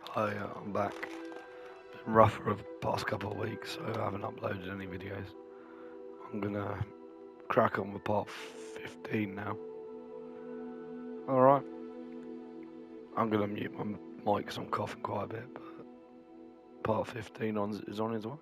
Hi, I'm back. Been rough for the past couple of weeks, so I haven't uploaded any videos. I'm gonna crack on with part 15 now. Alright. I'm gonna mute my mic because I'm coughing quite a bit, but part 15 is on its way.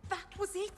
That was it?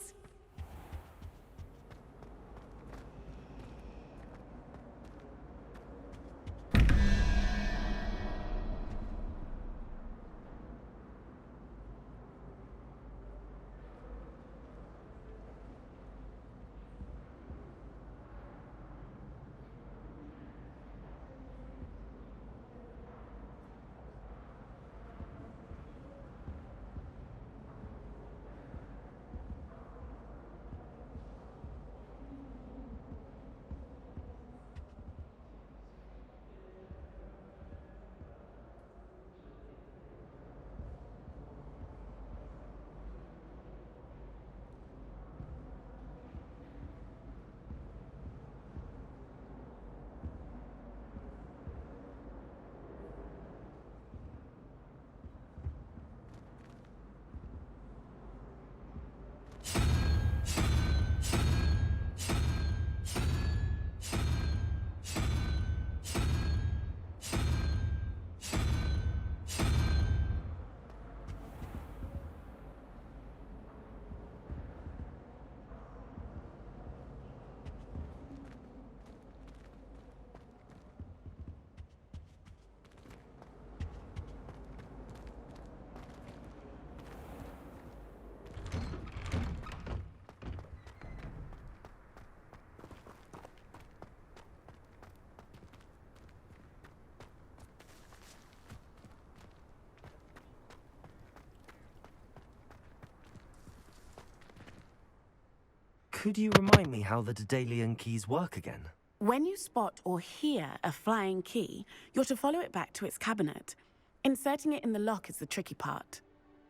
Could you remind me how the Daedalian keys work again? When you spot or hear a flying key, you're to follow it back to its cabinet. Inserting it in the lock is the tricky part.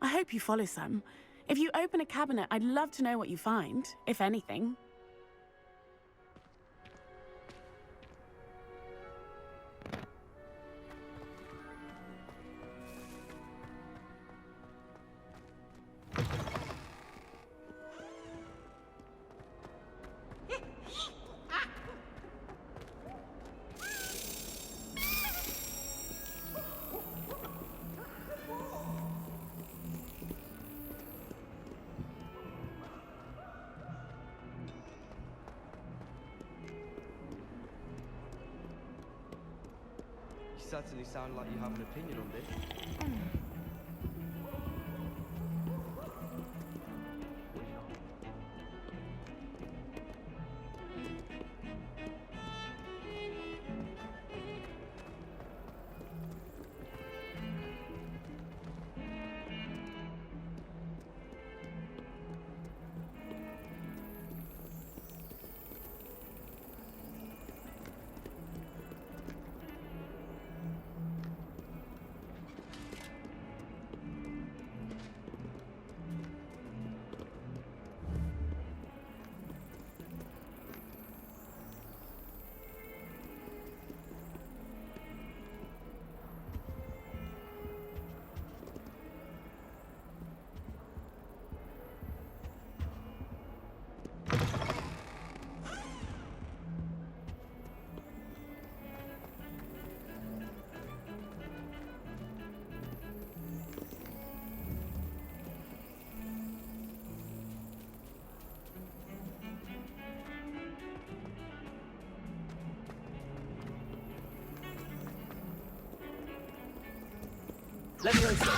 I hope you follow some. If you open a cabinet, I'd love to know what you find, if anything. You certainly sound like you have an opinion on this. Leviosa!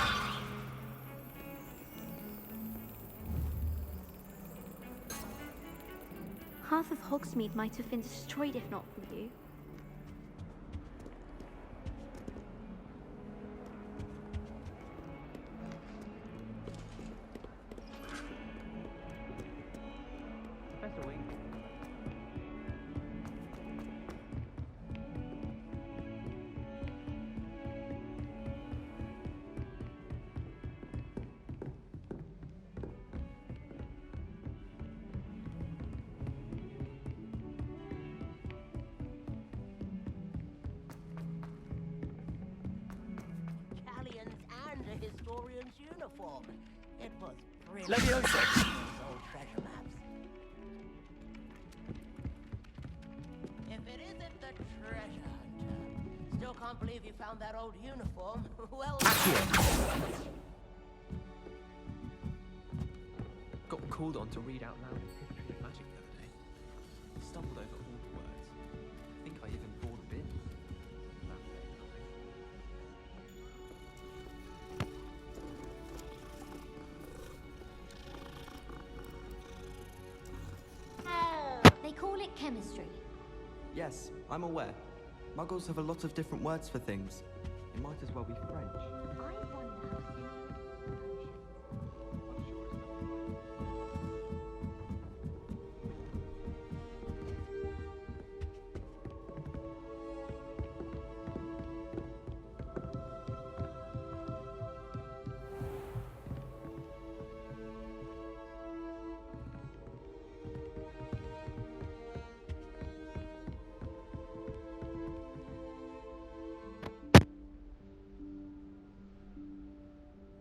Half of Hogsmeade might have been destroyed if not for you. Professor Wing. And a historian's uniform. It was brilliant. Leviosa! Those old treasure maps. If it isn't the treasure hunter, still can't believe you found that old uniform. Well, Got called on to read out loud history of magic the other day. Stumbled over all the words. I think I even bought a bit. They call it chemistry. Yes, I'm aware. Muggles have a lot of different words for things. It might as well be French. I wonder how simple.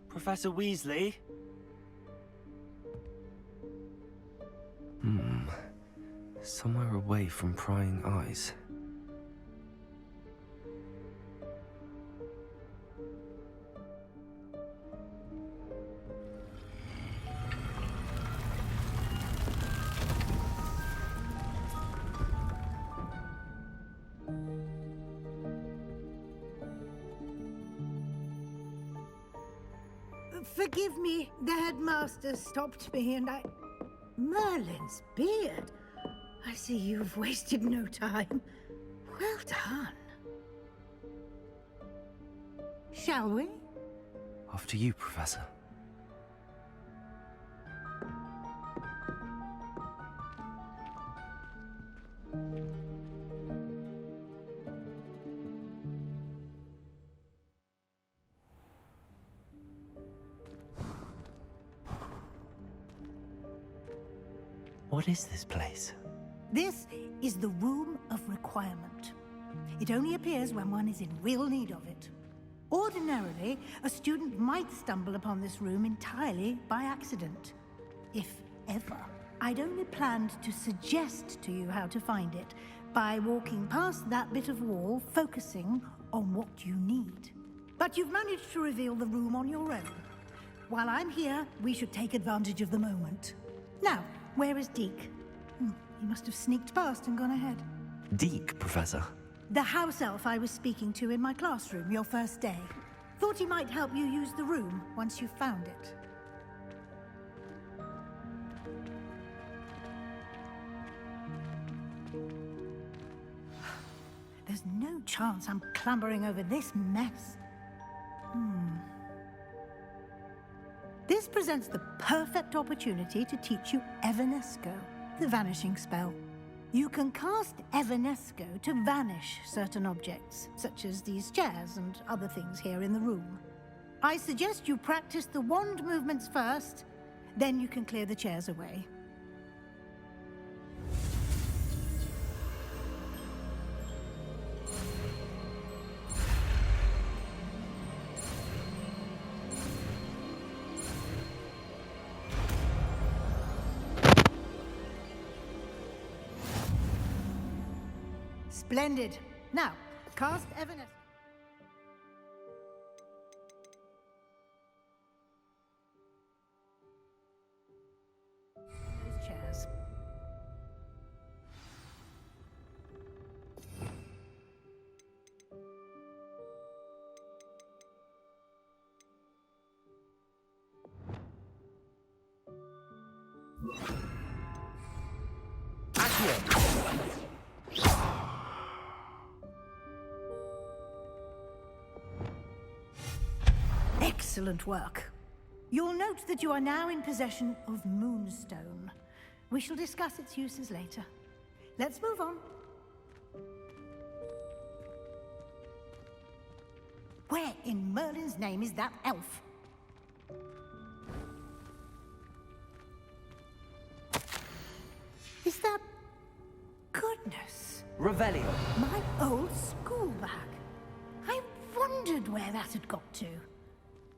Professor Weasley? Somewhere away from prying eyes. Forgive me, the headmaster stopped me and I... Merlin's beard. I see you've wasted no time. Well done. Shall we? After you, Professor. What is this place? This is the Room of Requirement. It only appears when one is in real need of it. Ordinarily, a student might stumble upon this room entirely by accident. If ever. I'd only planned to suggest to you how to find it by walking past that bit of wall, focusing on what you need. But you've managed to reveal the room on your own. While I'm here, we should take advantage of the moment. Now, where is Deke? He must have sneaked past and gone ahead. Deke, Professor. The house elf I was speaking to in my classroom your first day. Thought he might help you use the room once you found it. There's no chance I'm clambering over this mess. This presents the perfect opportunity to teach you Evanesco, the vanishing spell. You can cast Evanesco to vanish certain objects, such as these chairs and other things here in the room. I suggest you practice the wand movements first, then you can clear the chairs away. Splendid. Now, cast Evanesco. Those chairs. Excellent work. You'll note that you are now in possession of Moonstone. We shall discuss its uses later. Let's move on. Where in Merlin's name is that elf? Is that... Goodness. Revelio. My old school bag. I wondered where that had got to.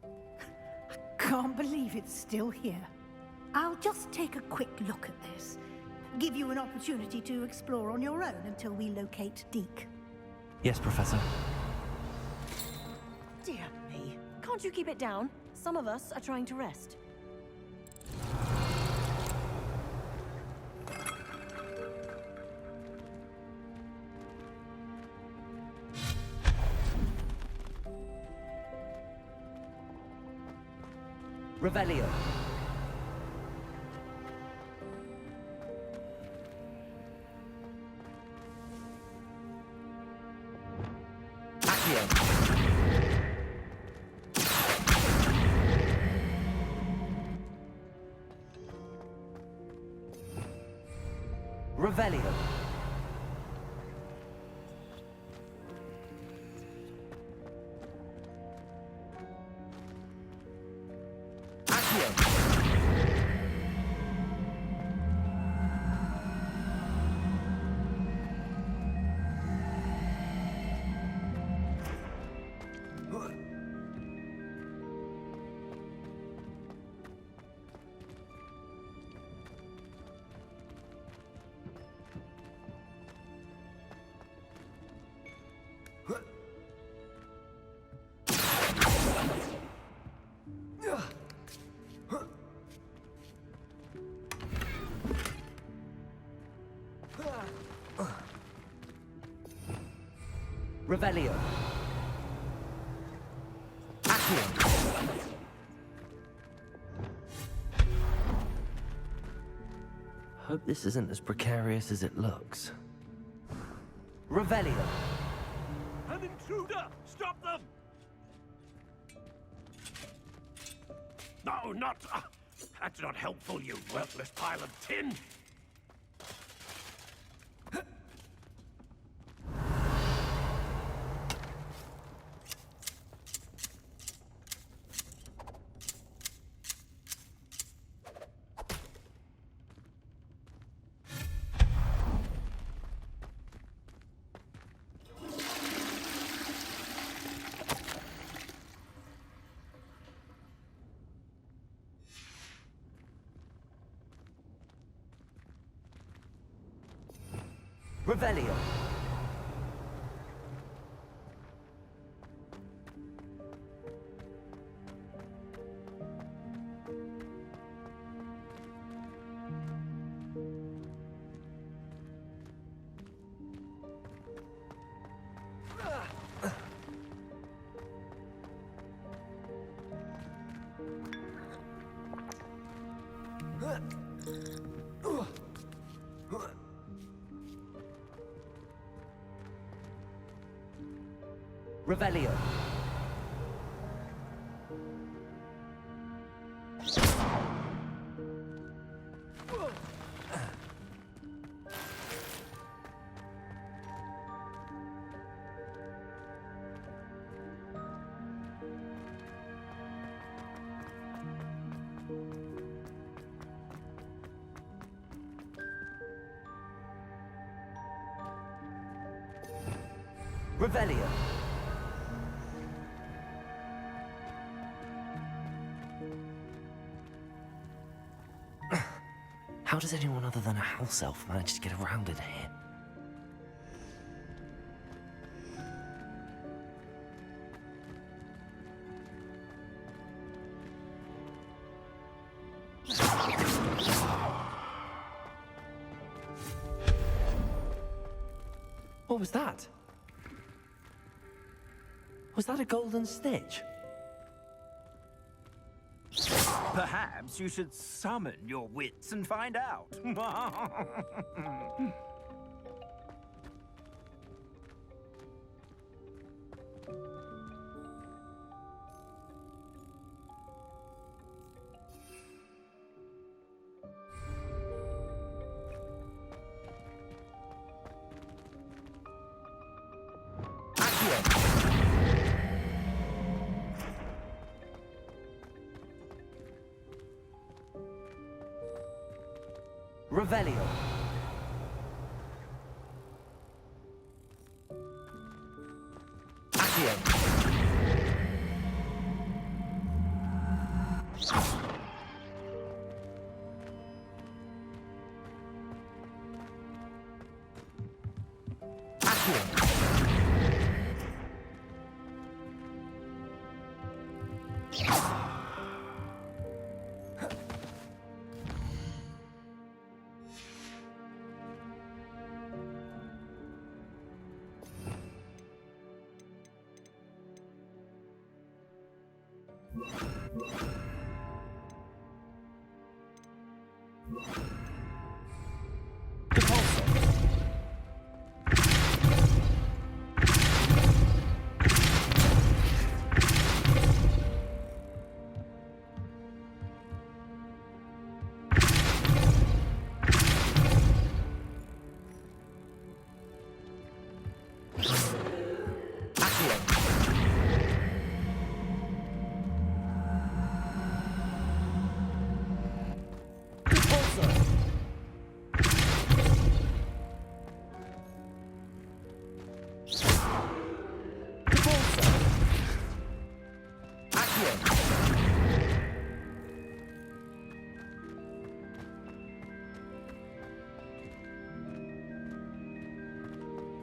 I can't believe it's still here. I'll just take a quick look at this. Give you an opportunity to explore on your own until we locate Deke. Yes, Professor. Dear me. Can't you keep it down? Some of us are trying to rest. Revelio. Accio. Revelio. Revelio. Accio. Hope this isn't as precarious as it looks. Revelio. An intruder! Stop them! No, not... that's not helpful, you worthless pile of tin! Revelio. Revelio. Revelio. How does anyone other than a house elf manage to get around in here? What was that? Was that a golden stitch? Perhaps you should summon your wits and find out. Revelio. Accio. Accio.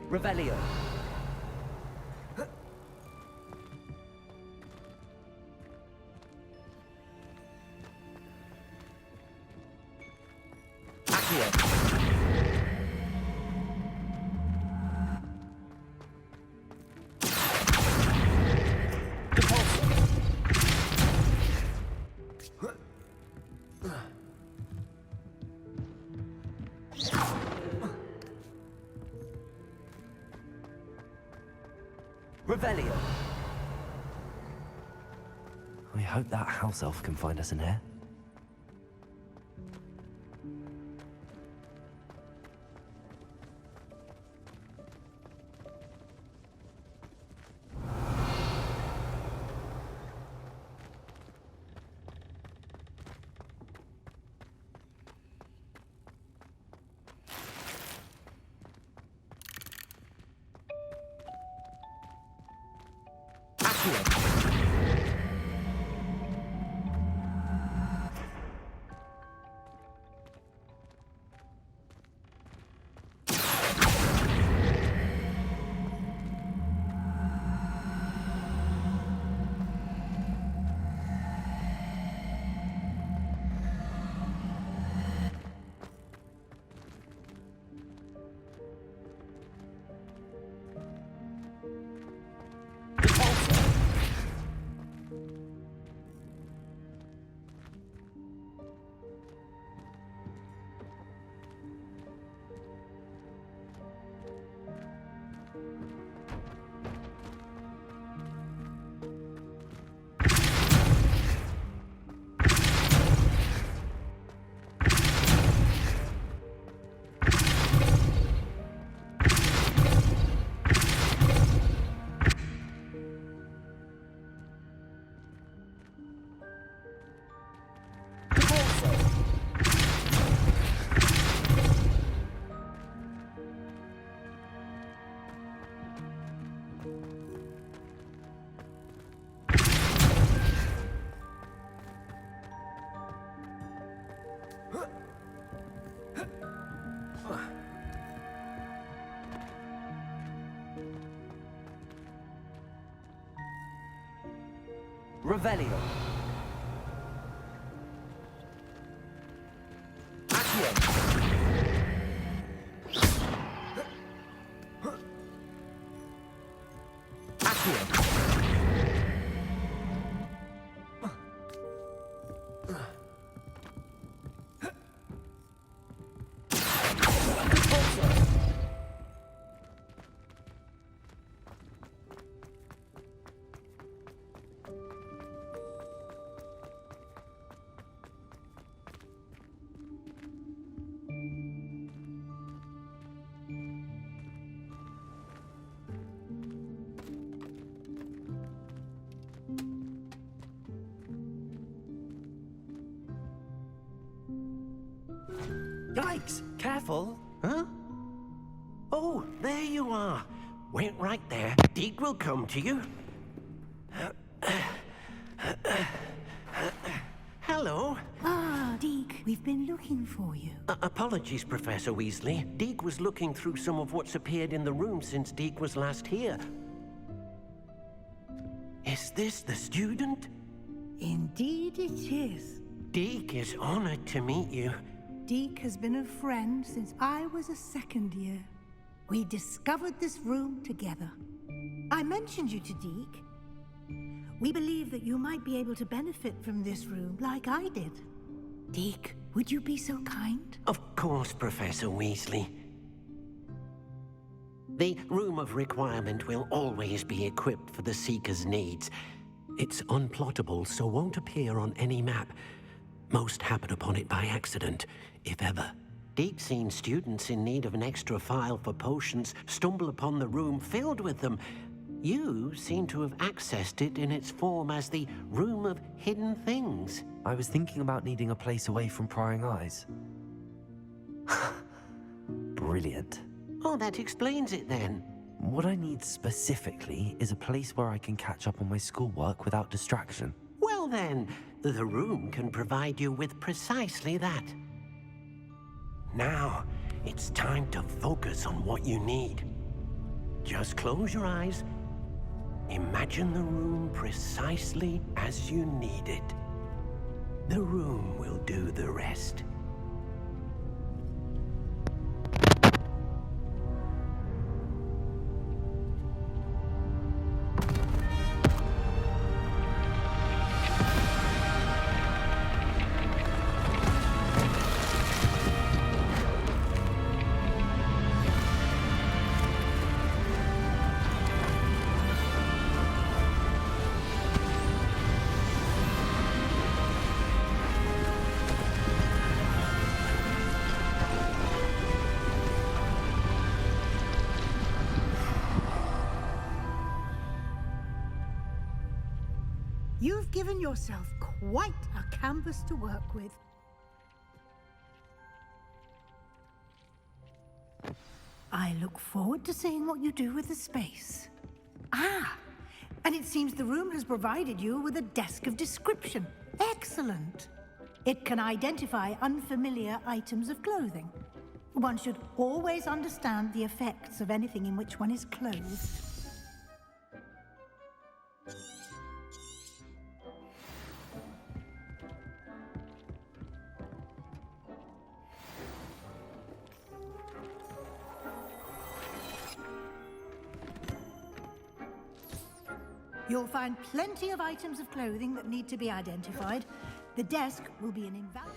Revelio. Accio. Revelio. I hope that house elf can find us in here. Revelio. Accio. Yikes! Careful! Huh? Oh, there you are. Wait right there. Deke will come to you. Hello. Ah, Deke, we've been looking for you. Apologies, Professor Weasley. Deke was looking through some of what's appeared in the room since Deke was last here. Is this the student? Indeed it is. Deke is honored to meet you. Deke has been a friend since I was a second year. We discovered this room together. I mentioned you to Deke. We believe that you might be able to benefit from this room like I did. Deke, would you be so kind? Of course, Professor Weasley. The Room of Requirement will always be equipped for the Seeker's needs. It's unplottable, so won't appear on any map. Most happen upon it by accident, if ever. Deke's seen students in need of an extra file for potions stumble upon the room filled with them. You seem to have accessed it in its form as the Room of Hidden Things. I was thinking about needing a place away from prying eyes. Brilliant. Oh, that explains it then. What I need specifically is a place where I can catch up on my schoolwork without distraction. Well then, the room can provide you with precisely that. Now, it's time to focus on what you need. Just close your eyes. Imagine the room precisely as you need it. The room will do the rest. You've given yourself quite a canvas to work with. I look forward to seeing what you do with the space. Ah, and it seems the room has provided you with a desk of description. Excellent. It can identify unfamiliar items of clothing. One should always understand the effects of anything in which one is clothed. You'll find plenty of items of clothing that need to be identified. The desk will be an invaluable...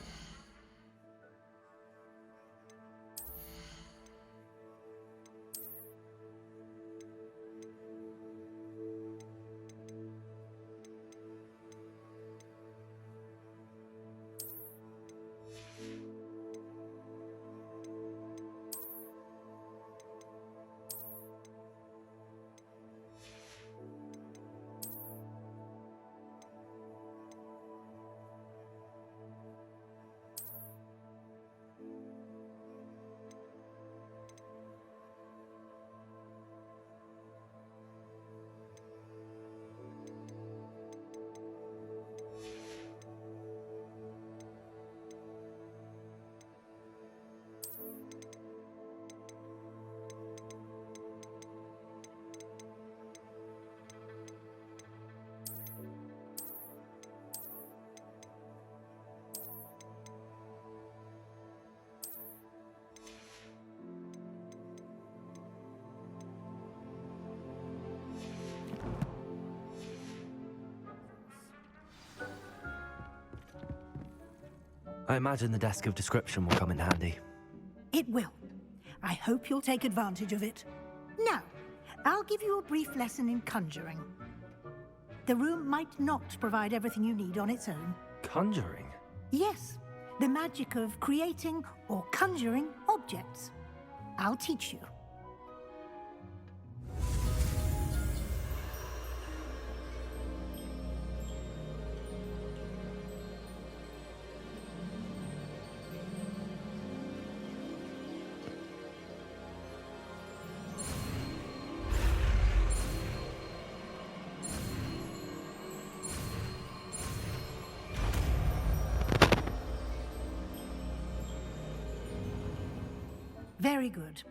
I imagine the desk of description will come in handy. It will. I hope you'll take advantage of it. Now, I'll give you a brief lesson in conjuring. The room might not provide everything you need on its own. Conjuring? Yes, the magic of creating or conjuring objects. I'll teach you. Very good.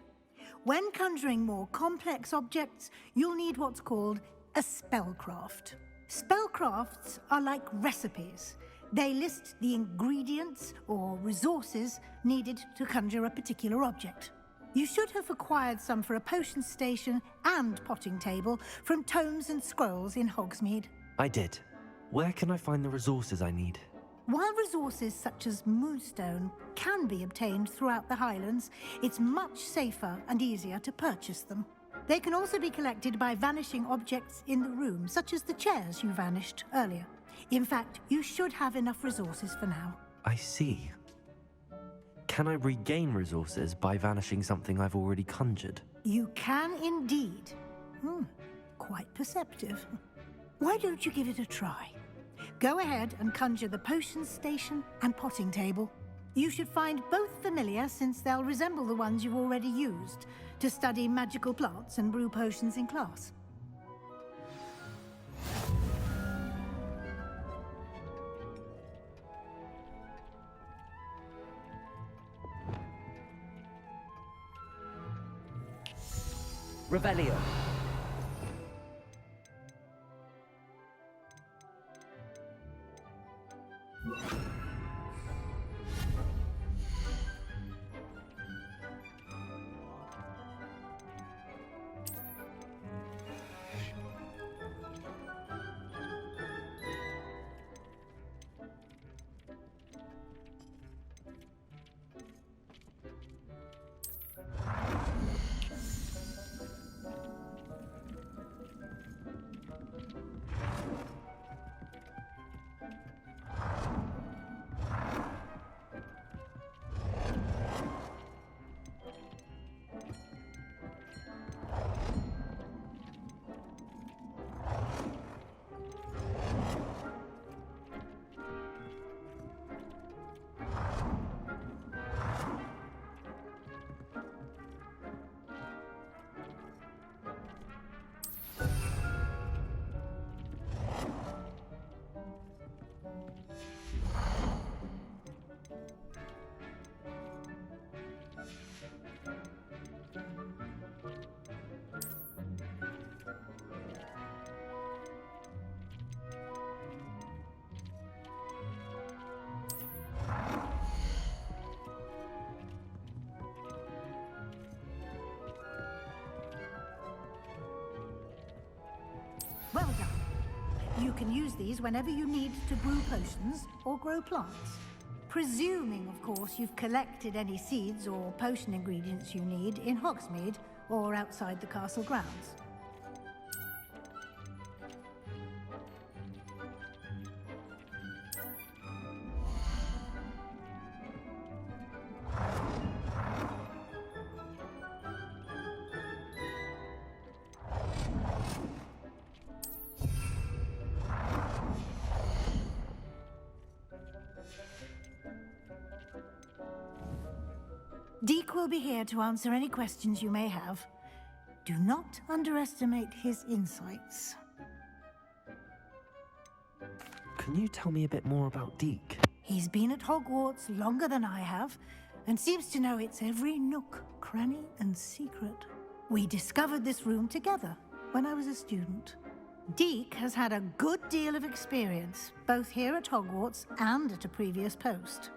When conjuring more complex objects, you'll need what's called a spellcraft. Spellcrafts are like recipes. They list the ingredients or resources needed to conjure a particular object. You should have acquired some for a potion station and potting table from tomes and scrolls in Hogsmeade. I did. Where can I find the resources I need? While resources such as moonstone can be obtained throughout the Highlands, it's much safer and easier to purchase them. They can also be collected by vanishing objects in the room, such as the chairs you vanished earlier. In fact, you should have enough resources for now. I see. Can I regain resources by vanishing something I've already conjured? You can indeed. Quite perceptive. Why don't you give it a try? Go ahead and conjure the potion station and potting table. You should find both familiar, since they'll resemble the ones you've already used to study magical plants and brew potions in class. Revelio. Well done. You can use these whenever you need to brew potions or grow plants. Presuming, of course, you've collected any seeds or potion ingredients you need in Hogsmeade or outside the castle grounds. Deke will be here to answer any questions you may have. Do not underestimate his insights. Can you tell me a bit more about Deke? He's been at Hogwarts longer than I have, and seems to know its every nook, cranny, and secret. We discovered this room together when I was a student. Deke has had a good deal of experience, both here at Hogwarts and at a previous post.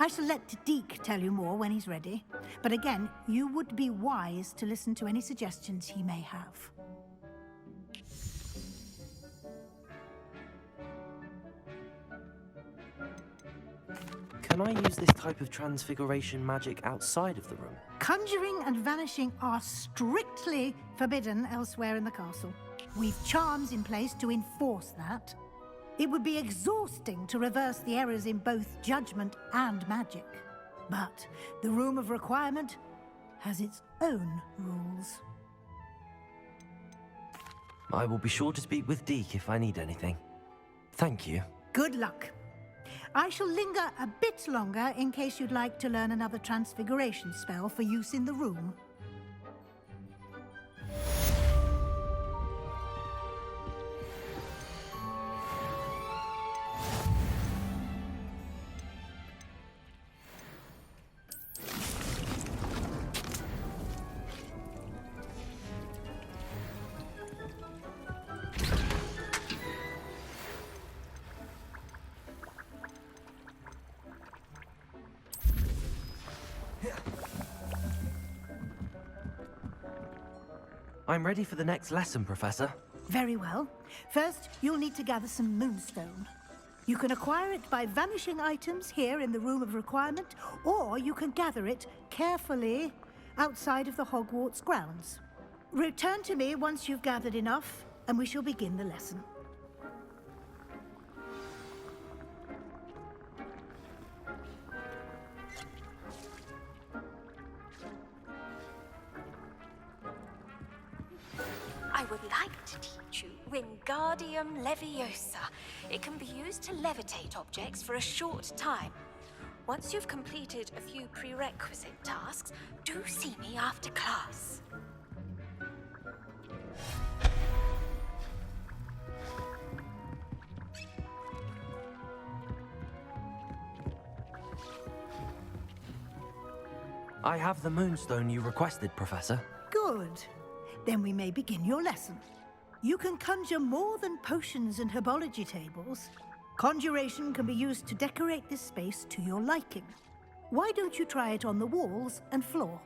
I shall let Deke tell you more when he's ready, but again, you would be wise to listen to any suggestions he may have. Can I use this type of transfiguration magic outside of the room? Conjuring and vanishing are strictly forbidden elsewhere in the castle. We've charms in place to enforce that. It would be exhausting to reverse the errors in both judgment and magic. But the Room of Requirement has its own rules. I will be sure to speak with Deke if I need anything. Thank you. Good luck. I shall linger a bit longer in case you'd like to learn another transfiguration spell for use in the room. I'm ready for the next lesson, Professor. Very well. First, you'll need to gather some moonstone. You can acquire it by vanishing items here in the Room of Requirement, or you can gather it carefully outside of the Hogwarts grounds. Return to me once you've gathered enough, and we shall begin the lesson. I would like to teach you Wingardium Leviosa. It can be used to levitate objects for a short time. Once you've completed a few prerequisite tasks, do see me after class. I have the moonstone you requested, Professor. Good. Then we may begin your lesson. You can conjure more than potions and herbology tables. Conjuration can be used to decorate this space to your liking. Why don't you try it on the walls and floor?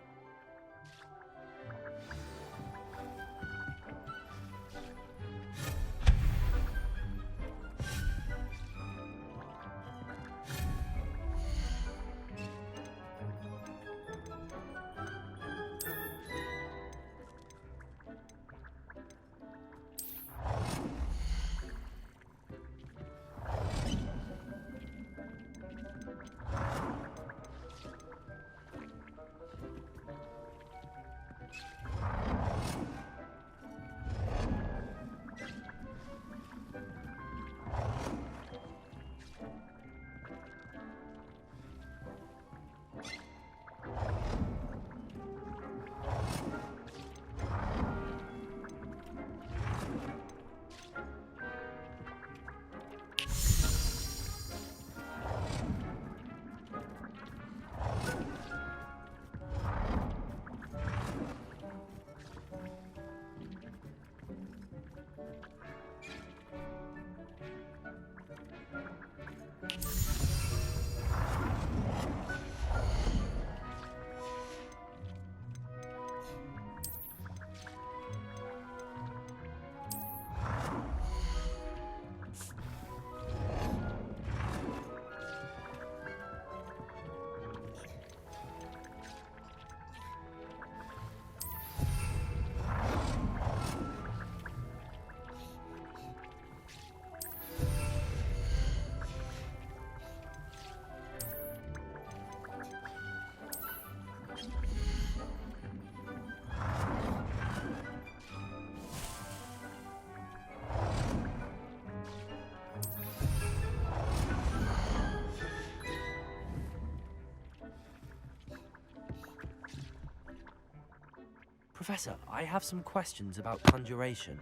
Professor, I have some questions about conjuration.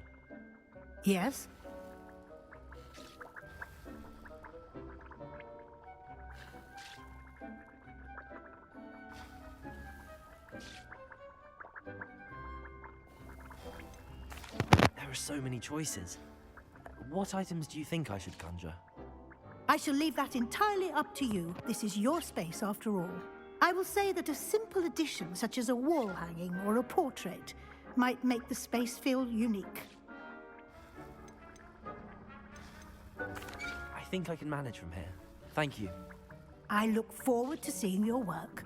Yes? There are so many choices. What items do you think I should conjure? I shall leave that entirely up to you. This is your space after all. I will say that a simple addition, such as a wall hanging or a portrait, might make the space feel unique. I think I can manage from here. Thank you. I look forward to seeing your work.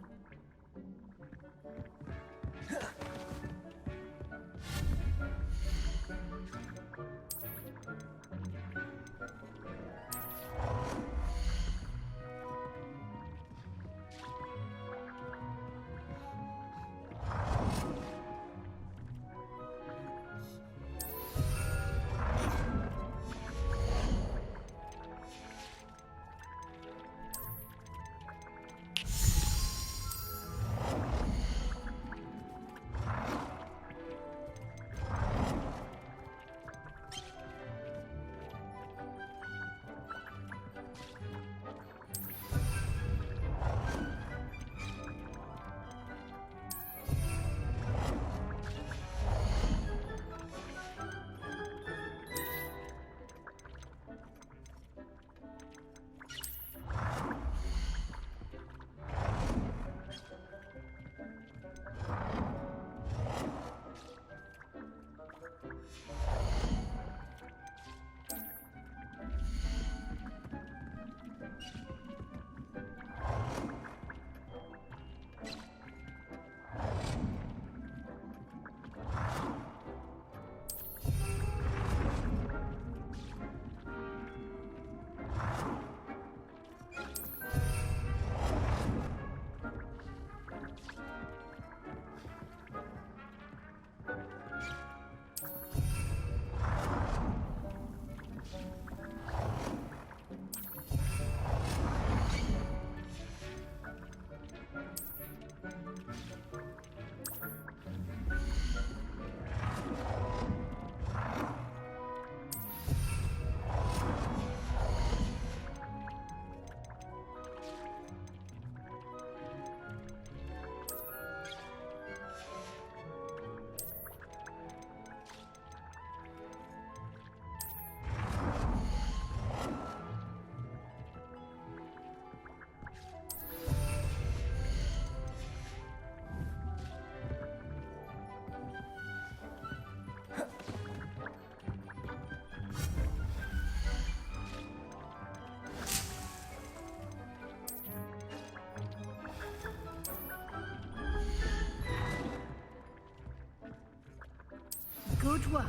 Good work.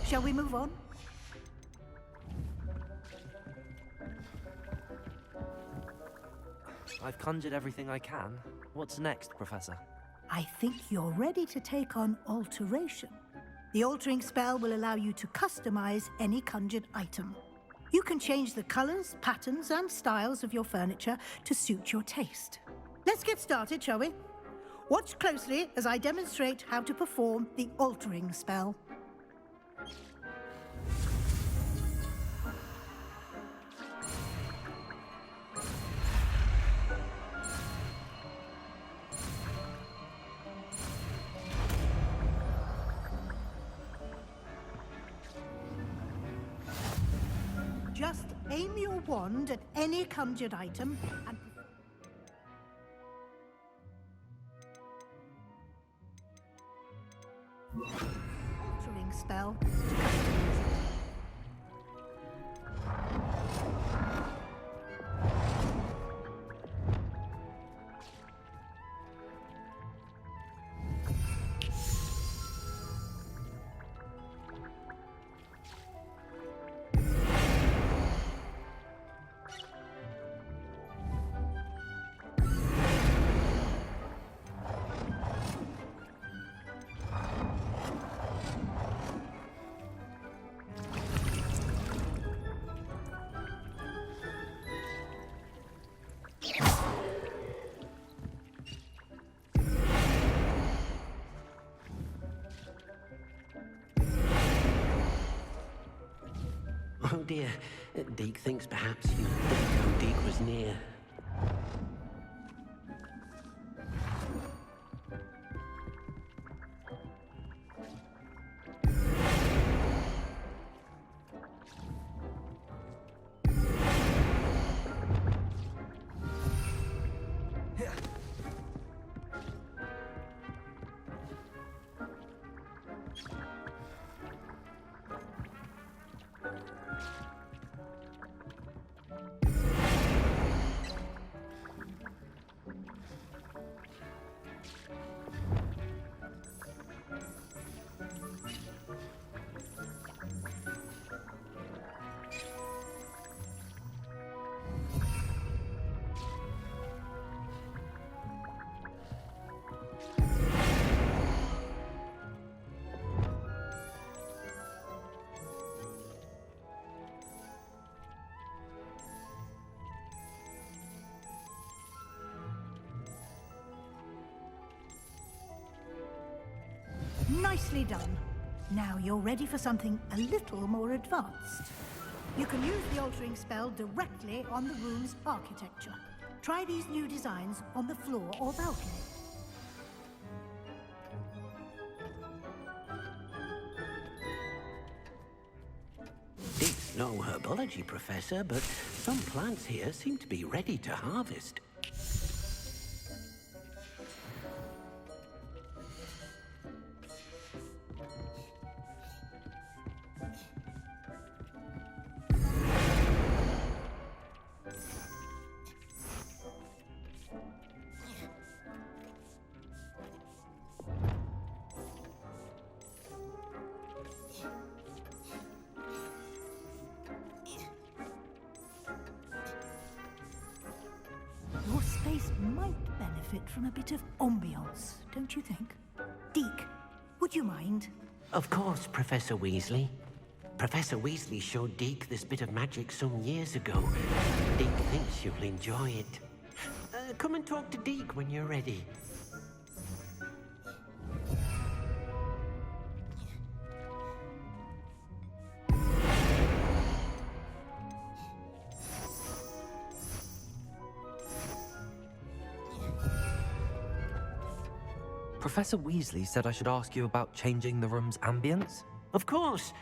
Shall we move on? I've conjured everything I can. What's next, Professor? I think you're ready to take on alteration. The altering spell will allow you to customize any conjured item. You can change the colors, patterns, and styles of your furniture to suit your taste. Let's get started, shall we? Watch closely as I demonstrate how to perform the altering spell. Just aim your wand at any conjured item and... altering spell to customize it. Oh dear. Deke thinks perhaps you didn't know Deke was near. Nicely done. Now you're ready for something a little more advanced. You can use the altering spell directly on the room's architecture. Try these new designs on the floor or balcony. Dick's no herbology professor, but some plants here seem to be ready to harvest. Your space might benefit from a bit of ambiance, don't you think? Deke, would you mind? Of course, Professor Weasley. Professor Weasley showed Deke this bit of magic some years ago. Deke thinks you'll enjoy it. Come and talk to Deke when you're ready. Professor Weasley said I should ask you about changing the room's ambience? Of course.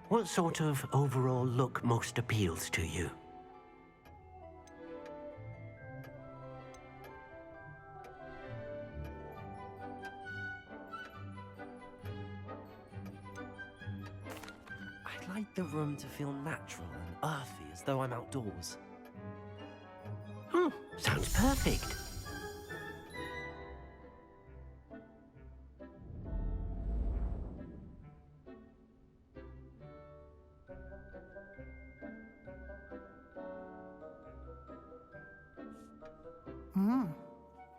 What sort of overall look most appeals to you? I'd like the room to feel natural and earthy, as though I'm outdoors. Sounds perfect.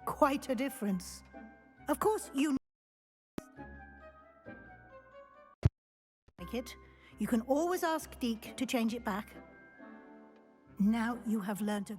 Quite a difference. Of course, you like it. You can always ask Deke to change it back. Now you have learned a